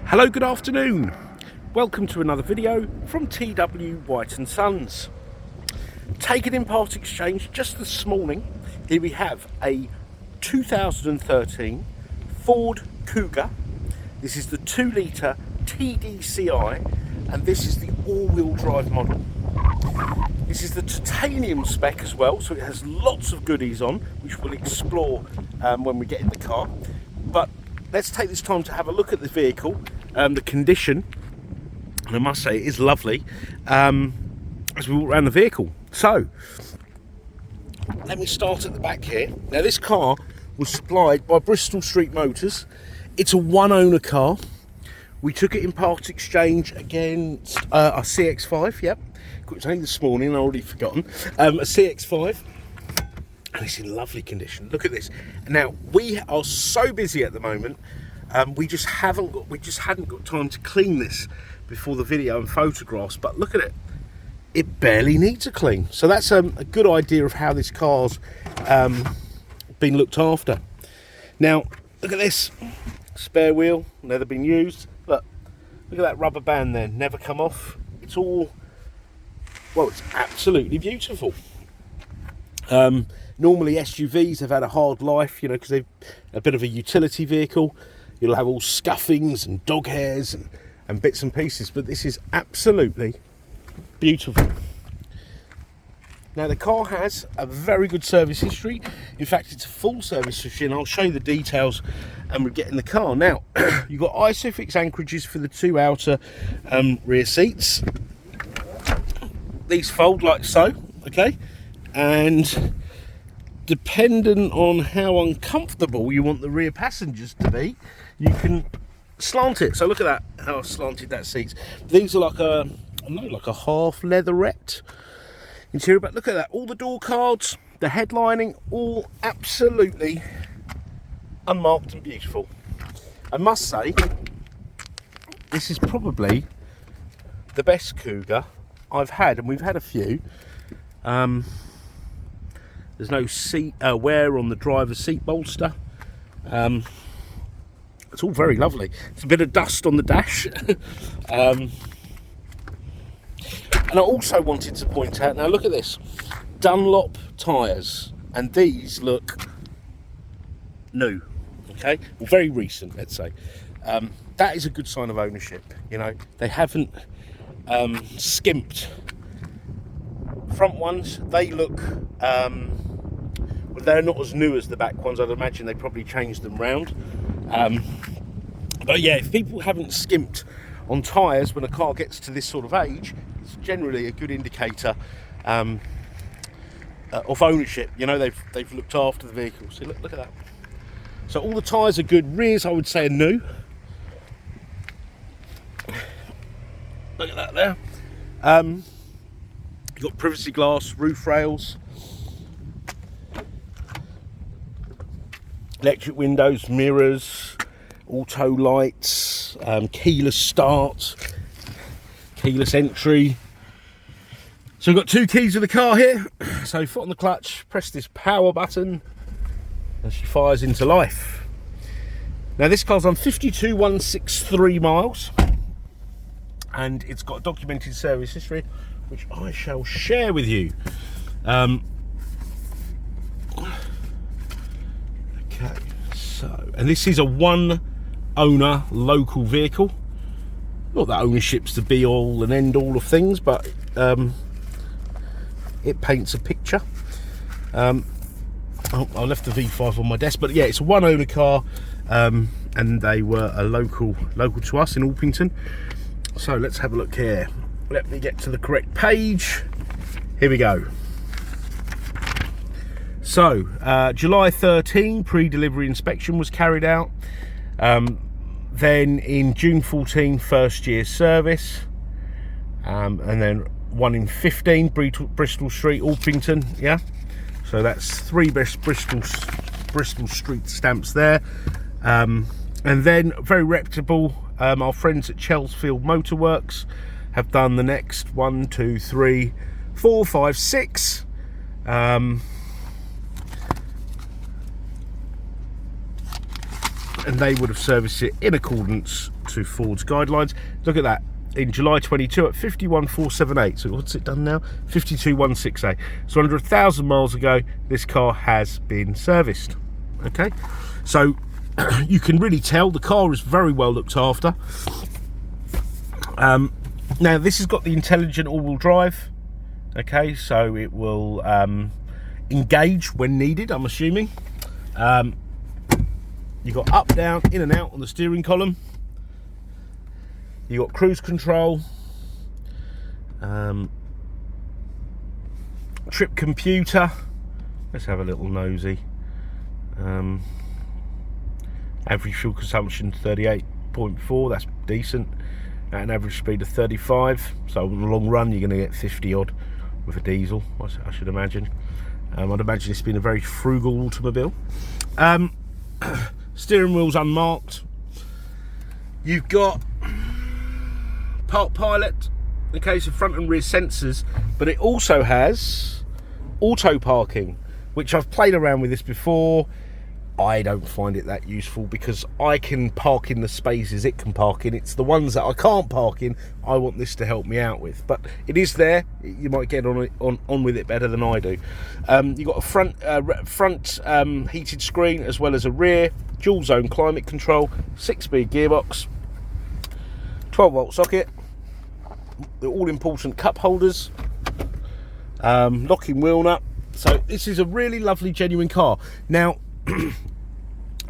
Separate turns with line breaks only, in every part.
Hello, good afternoon. Welcome to another video from TW White & Sons. Taken in part exchange just this morning. Here we have a 2013 Ford Kuga. This is the 2-litre TDCi, and this is the all-wheel drive model. This is the titanium spec as well, so it has lots of goodies on, which we'll explore when we get in the car. But let's take this time to have a look at the vehicle, the condition, and I must say it is lovely as we walk around the vehicle. So let me start at the back here. Now this car was supplied by Bristol Street Motors. It's a one-owner car. We took it in part exchange against a CX-5, yep. It was only this morning, I've already forgotten. A CX-5. And it's in lovely condition. Look at this. Now we are so busy at the moment. We just hadn't got time to clean this before the video and photographs. But look at it. It barely needs a clean. So that's a good idea of how this car's been looked after. Now look at this. Spare wheel, never been used. Look at that rubber band there. Never come off. It's all, well, it's absolutely beautiful. Normally SUVs have had a hard life, you know, because they're a bit of a utility vehicle. You'll have all scuffings and dog hairs and bits and pieces, but this is absolutely beautiful. Now the car has a very good service history. In fact, it's a full service history, and I'll show you the details and we get in the car. Now, you've got ISOFIX anchorages for the two outer rear seats. These fold like so, okay? And dependent on how uncomfortable you want the rear passengers to be, you can slant it. So look at that, how slanted that seat's. These are like a, I don't know, like a half leatherette interior, but look at that. All the door cards, the headlining, all absolutely unmarked and beautiful. I must say, this is probably the best Kuga I've had, and we've had a few. There's no seat wear on the driver's seat bolster. It's all very lovely. It's a bit of dust on the dash. And I also wanted to point out, now look at this, Dunlop tyres, and these look new, okay? Well, very recent, let's say. That is a good sign of ownership, you know. They haven't skimped. Front ones, they look, well, they're not as new as the back ones. I'd imagine they probably changed them round. But yeah, if people haven't skimped on tyres when a car gets to this sort of age, it's generally a good indicator of ownership. You know, they've looked after the vehicle. See, look at that. So all the tyres are good. Rears, I would say, are new. Look at that there. You've got privacy glass, roof rails, electric windows, mirrors, auto lights, keyless start, keyless entry. So we've got two keys of the car here. So foot on the clutch, press this power button, and she fires into life. Now this car's on 52,163 miles, and it's got a documented service history, which I shall share with you. Okay, so, and this is a one-owner local vehicle. Not that ownership's the be-all and end-all of things, but it paints a picture. I left the V5 on my desk, but yeah, it's a one-owner car, and they were a local to us in Orpington. So let's have a look here. Let me get to the correct page. Here we go. So, July 13, pre-delivery inspection was carried out. Then in June 14, first year service. And then one in 15, Bristol Street, Orpington, yeah? So that's 3 Bristol Street stamps there. And then, very reputable, our friends at Chelsfield Motorworks have done the next 1, 2, 3, 4, 5, 6 and they would have serviced it in accordance to Ford's guidelines. Look at that, in July 22 at 51,478. So what's it done now? 52,168. So under 1,000 miles ago, this car has been serviced. Okay, so you can really tell the car is very well looked after. Now this has got the intelligent all-wheel drive. Okay, so it will engage when needed, I'm assuming. You've got up, down, in and out on the steering column. You've got cruise control, trip computer. Let's have a little nosy. Average fuel consumption 38.4, that's decent. At an average speed of 35, so in the long run you're going to get 50 odd with a diesel, I should imagine. I'd imagine it's been a very frugal automobile. Steering wheel's unmarked. You've got park pilot, in case of front and rear sensors, but it also has auto parking, which I've played around with this before. I don't find it that useful because I can park in the spaces it can park in. It's the ones that I can't park in I want this to help me out with, but it is there. You might get on with it better than I do. You've got a front heated screen as well as a rear, dual zone climate control, 6-speed gearbox, 12-volt socket, the all important cup holders, locking wheel nut. So this is a really lovely genuine car. Now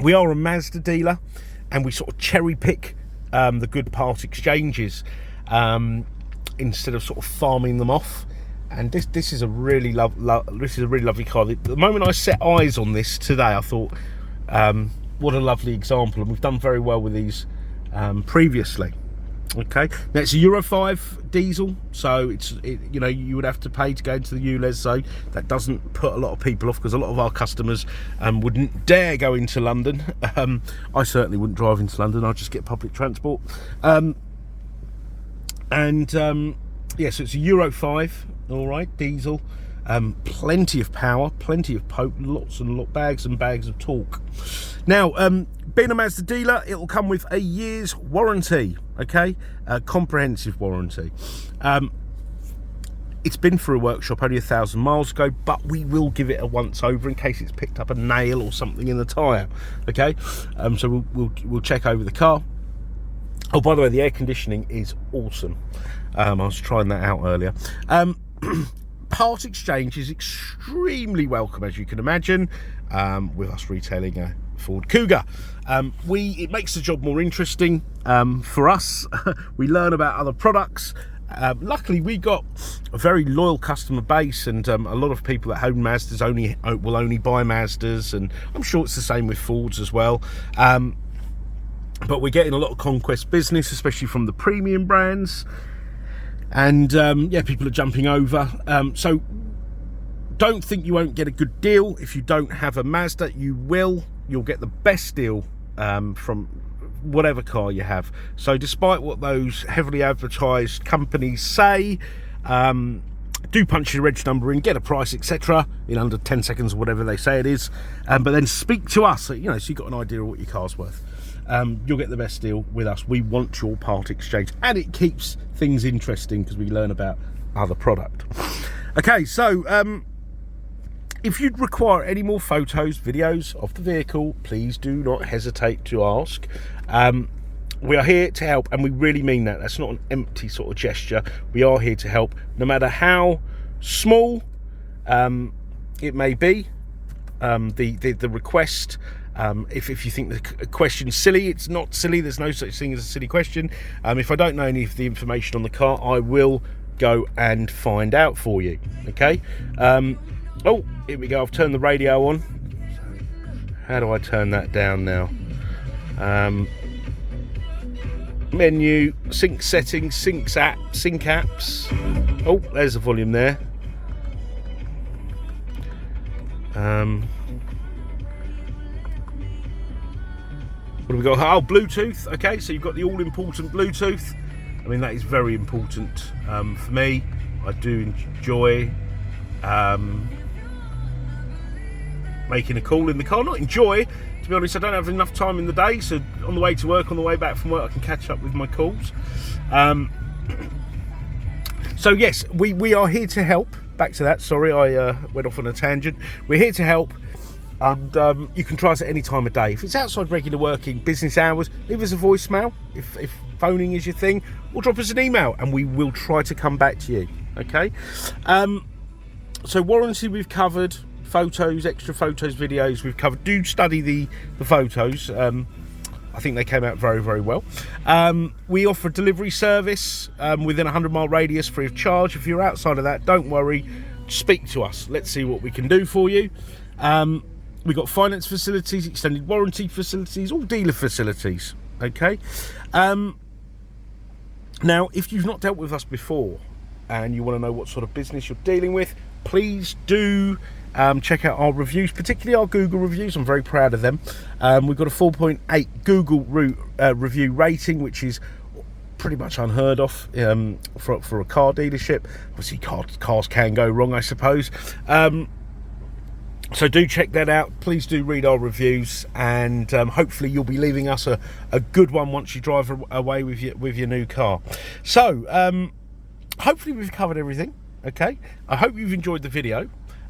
we are a Mazda dealer and we sort of cherry pick the good part exchanges instead of sort of farming them off. And this is a really lovely car. The moment I set eyes on this today, I thought, what a lovely example, and we've done very well with these previously. Okay, now it's a Euro 5 diesel, so you know, you would have to pay to go into the ULEZ zone. That doesn't put a lot of people off because a lot of our customers wouldn't dare go into London. I certainly wouldn't drive into London. I'd just get public transport. Yeah, so it's a Euro 5, all right, diesel. Plenty of power, plenty of poke, lots and bags and bags of torque. Now, being a Mazda dealer, it will come with a year's warranty, okay? A comprehensive warranty. It's been through a workshop only 1,000 miles ago, but we will give it a once over in case it's picked up a nail or something in the tyre, okay? So we'll check over the car. Oh, by the way, the air conditioning is awesome. I was trying that out earlier. Part exchange is extremely welcome, as you can imagine, with us retailing a Ford Kuga. It makes the job more interesting for us. We learn about other products. Luckily, we got a very loyal customer base, and a lot of people that own Mazdas will only buy Mazdas, and I'm sure it's the same with Fords as well. But we're getting a lot of conquest business, especially from the premium brands. And yeah, people are jumping over. So don't think you won't get a good deal if you don't have a Mazda. You will. You'll get the best deal from whatever car you have. So despite what those heavily advertised companies say, do punch your reg number in, get a price, etc. in under 10 seconds or whatever they say it is. But then speak to us, so you've got an idea of what your car's worth. You'll get the best deal with us. We want your part exchange, and it keeps things interesting because we learn about other product. Okay, so if you'd require any more photos, videos of the vehicle, please do not hesitate to ask. We are here to help, and we really mean that. That's not an empty sort of gesture. We are here to help, no matter how small it may be. The request. If you think the question's silly, it's not silly. There's no such thing as a silly question. If I don't know any of the information on the car, I will go and find out for you. Okay. Oh, here we go. I've turned the radio on. How do I turn that down now? Menu, sync settings, sync apps. Oh, there's the volume there. What have we got? Oh, Bluetooth. Okay, so you've got the all-important Bluetooth. I mean, that is very important for me. I do enjoy making a call in the car. Not enjoy, to be honest, I don't have enough time in the day, so on the way to work, on the way back from work, I can catch up with my calls. So yes, we are here to help. Back to that, sorry, I went off on a tangent. We're here to help, and you can try us at any time of day. If it's outside regular working business hours, leave us a voicemail if phoning is your thing, or drop us an email and we will try to come back to you. Okay, so warranty we've covered, photos, extra photos, videos we've covered. Do study the photos. I think they came out very, very well. We offer a delivery service within a 100-mile radius, free of charge. If you're outside of that, don't worry, speak to us. Let's see what we can do for you. We've got finance facilities, extended warranty facilities, all dealer facilities. Okay. Now, if you've not dealt with us before and you want to know what sort of business you're dealing with, please do check out our reviews, particularly our Google reviews. I'm very proud of them. We've got a 4.8 Google review rating, which is pretty much unheard of for a car dealership. Obviously, cars can go wrong, I suppose. So do check that out. Please do read our reviews, and hopefully you'll be leaving us a good one once you drive away with your new car. So hopefully we've covered everything. Okay, I hope you've enjoyed the video.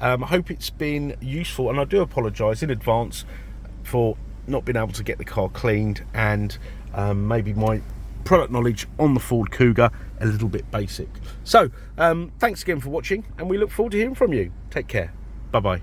I hope it's been useful, and I do apologise in advance for not being able to get the car cleaned, and maybe my product knowledge on the Ford Kuga a little bit basic. So thanks again for watching, and we look forward to hearing from you. Take care. Bye bye.